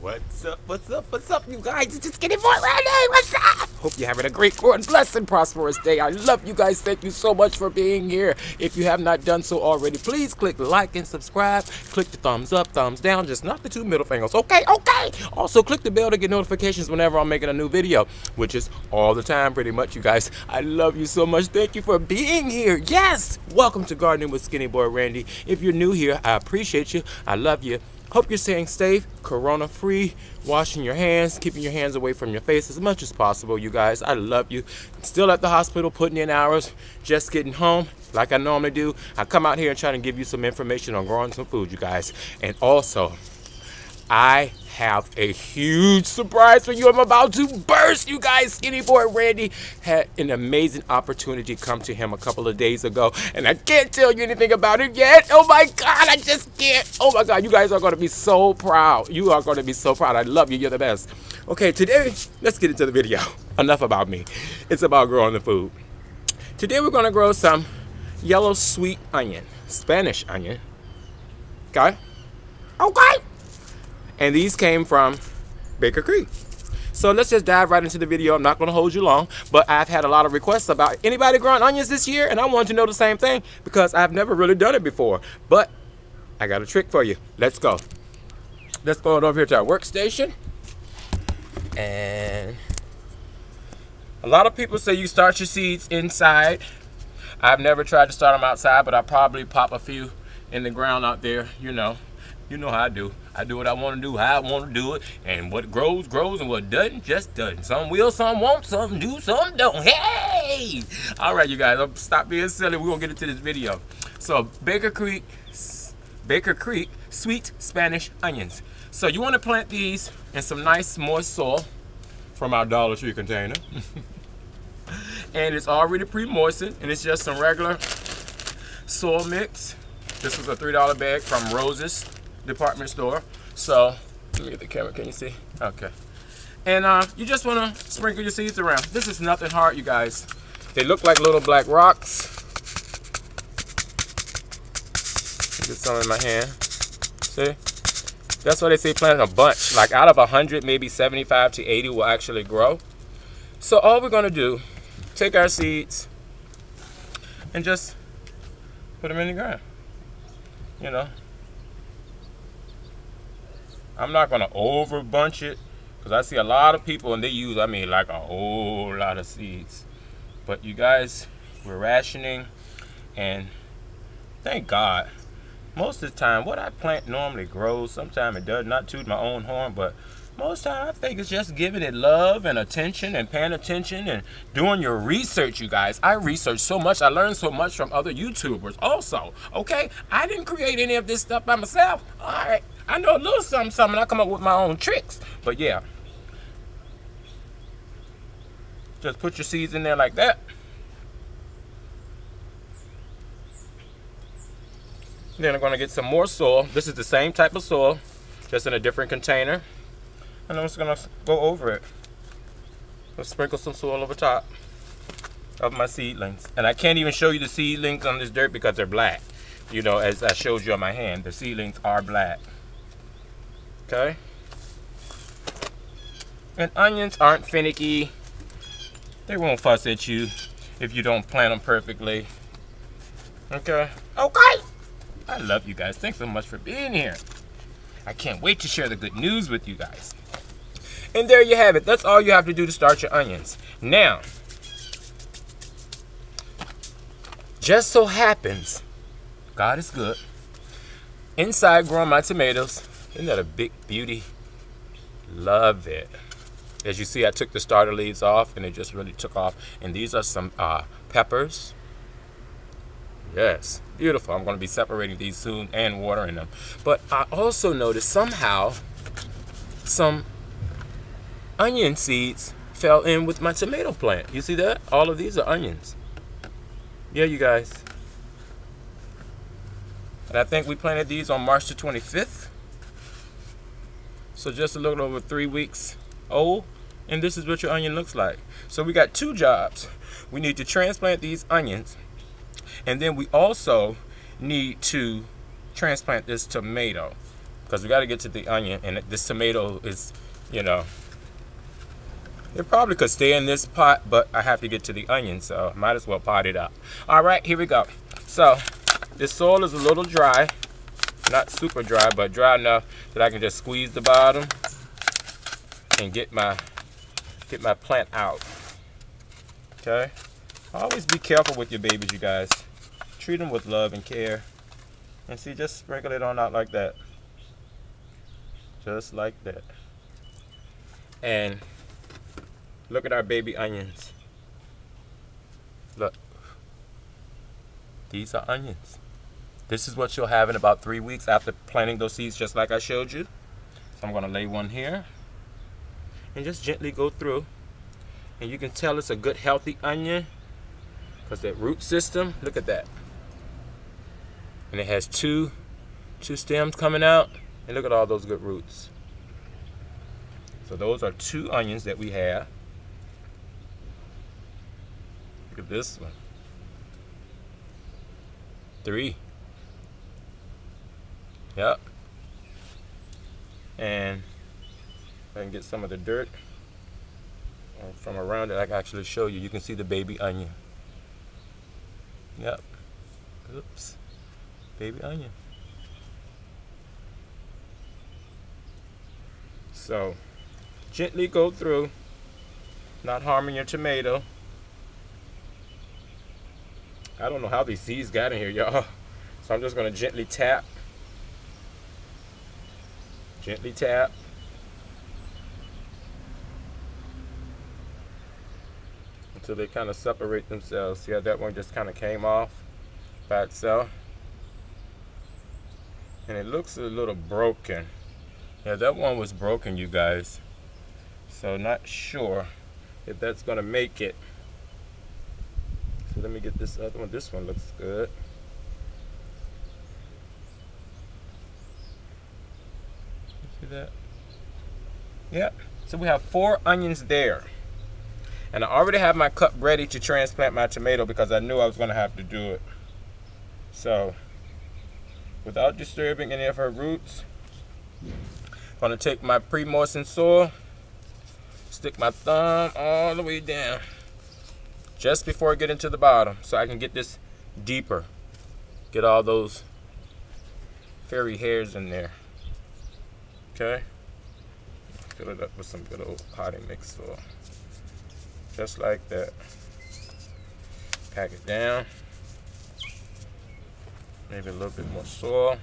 What's up, you guys? It's SkinnyBoyRandy. What's up? Hope you're having a great, blessed, and prosperous day. I love you guys. Thank you so much for being here. If you have not done so already, please click like and subscribe. Click the thumbs up, thumbs down, just not the two middle fingers. Okay? Also, click the bell to get notifications whenever I'm making a new video, which is all the time, pretty much, you guys. I love you so much. Thank you for being here. Yes! Welcome to Gardening with SkinnyBoyRandy. If you're new here, I appreciate you. I love you. Hope you're staying safe, corona-free, washing your hands, keeping your hands away from your face as much as possible, you guys. I love you. Still at the hospital, putting in hours, just getting home like I normally do. I come out here and try to give you some information on growing some food, you guys. And also, I have a huge surprise for you. I'm about to burst, you guys. SkinnyBoyRandy had an amazing opportunity come to him a couple of days ago, and I can't tell you anything about it yet. Oh my God, I just can't. Oh my God, you guys are going to be so proud. You are going to be so proud. I love you. You're the best. Okay, today, let's get into the video. Enough about me. It's about growing the food. Today, we're going to grow some yellow sweet onion, Spanish onion. Okay? And these came from Baker Creek. So let's just dive right into the video. I'm not going to hold you long, but I've had a lot of requests about anybody growing onions this year, and I wanted to know the same thing because I've never really done it before. But I got a trick for you. Let's go. Let's go over here to our workstation. And a lot of people say you start your seeds inside. I've never tried to start them outside, but I probably pop a few in the ground out there, you know. You know how I do. I do what I want to do, how I want to do it. And what grows, grows. And what doesn't, just doesn't. Some will, some won't, some do, some don't. Hey! All right, you guys. Stop being silly. We're going to get into this video. So, Baker Creek sweet Spanish onions. So, you want to plant these in some nice moist soil from our Dollar Tree container. And it's already pre-moistened. And it's just some regular soil mix. This was a $3 bag from Rose's department store. So let me get the camera. Can you see? Okay. And you just want to sprinkle your seeds around. This is nothing hard, you guys. They look like little black rocks. Get some in my hand. See? That's why they say plant a bunch. Like out of 100, maybe 75 to 80 will actually grow. So all we're going to do, take our seeds and just put them in the ground. You know, I'm not going to over bunch it because I see a lot of people and they use, I mean, like a whole lot of seeds. But you guys, we're rationing, and thank God, most of the time, what I plant normally grows. Sometimes it does, not toot my own horn, but most of the time I think it's just giving it love and attention and paying attention and doing your research, you guys. I research so much. I learned so much from other YouTubers also, okay? I didn't create any of this stuff by myself, all right? I know a little something, and I come up with my own tricks. But yeah, just put your seeds in there like that. Then I'm going to get some more soil. This is the same type of soil, just in a different container. And I'm just going to go over it. Let's sprinkle some soil over top of my seedlings. And I can't even show you the seedlings on this dirt because they're black. You know, as I showed you on my hand, the seedlings are black. Okay? And onions aren't finicky. They won't fuss at you if you don't plant them perfectly. Okay? I love you guys. Thanks so much for being here. I can't wait to share the good news with you guys. And there you have it. That's all you have to do to start your onions. Now, just so happens, God is good. Inside growing my tomatoes. Isn't that a big beauty? Love it. As you see, I took the starter leaves off and it just really took off. And these are some peppers. Yes, beautiful. I'm going to be separating these soon and watering them. But I also noticed somehow some onion seeds fell in with my tomato plant. You see that? All of these are onions. Yeah, you guys. And I think we planted these on March the 25th. So just a little over 3 weeks old. And this is what your onion looks like. So we got two jobs. We need to transplant these onions. And then we also need to transplant this tomato. because we got to get to the onion, and this tomato is, you know, it probably could stay in this pot, but I have to get to the onion, so might as well pot it up. All right, here we go. So this soil is a little dry, not super dry, but dry enough that I can just squeeze the bottom and get my plant out. Okay, always be careful with your babies, you guys. Treat them with love and care. And see, just sprinkle it on out like that. Just like that. And look at our baby onions. Look. These are onions. This is what you'll have in about 3 weeks after planting those seeds, just like I showed you. So I'm going to lay one here and just gently go through. And you can tell it's a good, healthy onion because that root system, look at that. And it has two stems coming out. And look at all those good roots. So those are 2 onions that we have. Look at this one. 3. Yep. And if I can get some of the dirt from around it, I can actually show you. You can see the baby onion. Yep. Oops. Baby onion. So gently go through, not harming your tomato. I don't know how these seeds got in here, y'all. So I'm just going to gently tap. Gently tap. Until they kind of separate themselves. See how that one just kind of came off by itself? And it looks a little broken. Yeah, that one was broken, you guys. So not sure if that's going to make it. So let me get this other one. This one looks good. See that? Yep. So we have 4 onions there. And I already have my cup ready to transplant my tomato because I knew I was going to have to do it. So, without disturbing any of her roots, I'm going to take my pre-moistened soil, stick my thumb all the way down, just before I get into the bottom, so I can get this deeper. Get all those fairy hairs in there. Okay? Fill it up with some good old potting mix soil. Just like that. Pack it down. Maybe a little bit more soil.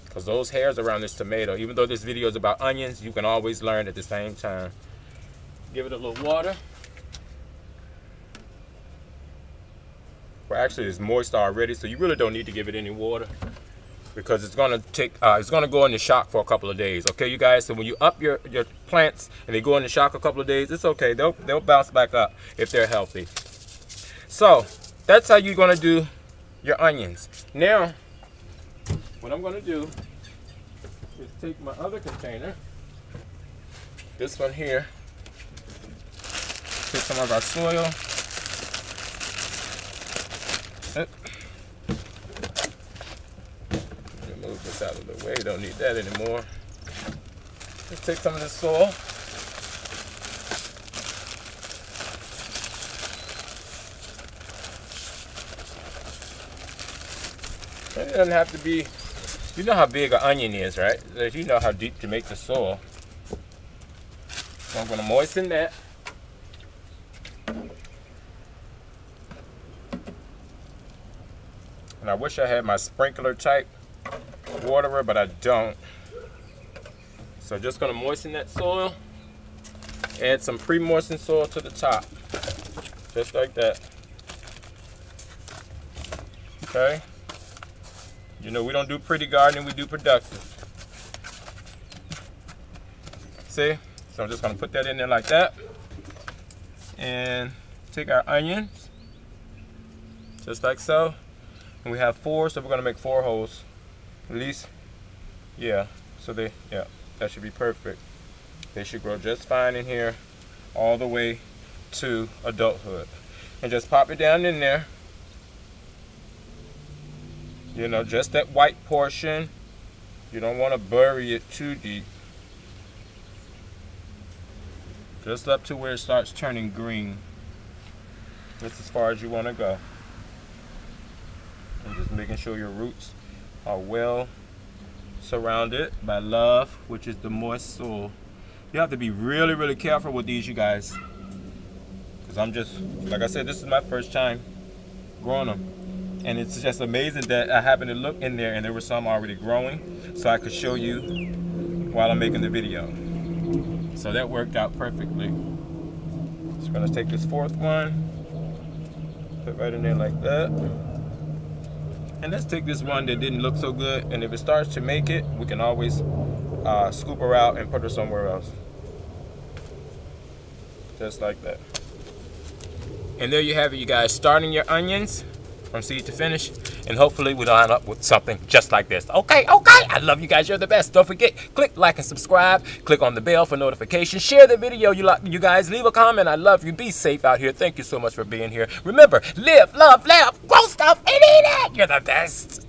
Because those hairs around this tomato, even though this video is about onions, you can always learn at the same time. Give it a little water. Well, actually it's moist already, so you really don't need to give it any water. Because it's gonna take, it's gonna go into shock for a couple of days. Okay, you guys. So when you up your plants and they go into shock a couple of days, it's okay. They'll bounce back up if they're healthy. So that's how you're gonna do your onions. Now, what I'm gonna do is take my other container, this one here, take some of our soil. Move this out of the way, don't need that anymore. Let's take some of this soil. And it doesn't have to be, you know how big an onion is, right? You know how deep to make the soil. So I'm going to moisten that. And I wish I had my sprinkler type waterer, but I don't. So just going to moisten that soil. Add some pre-moistened soil to the top. Just like that. Okay. You know, we don't do pretty gardening, we do productive. See? So I'm just going to put that in there like that. And take our onions. Just like so. And we have 4, so we're going to make 4 holes. At least, yeah. So yeah, that should be perfect. They should grow just fine in here all the way to adulthood. And just pop it down in there. You know, just that white portion. You don't want to bury it too deep. Just up to where it starts turning green. That's as far as you want to go. And just making sure your roots are well surrounded by love, which is the moist soil. You have to be really, really careful with these, you guys. Because I'm just, like I said, this is my first time growing them. And it's just amazing that I happened to look in there and there were some already growing. So I could show you while I'm making the video. So that worked out perfectly. Just gonna take this fourth one, put right in there like that. And let's take this one that didn't look so good, and if it starts to make it, we can always scoop her out and put her somewhere else. Just like that. And there you have it, you guys, starting your onions from seed to finish, and hopefully we'll line up with something just like this. Okay, I love you guys, you're the best. Don't forget, click like and subscribe, click on the bell for notifications, share the video, you guys, leave a comment. I love you, be safe out here. Thank you so much for being here. Remember, live, love, laugh, grow stuff, and eat it. You're the best.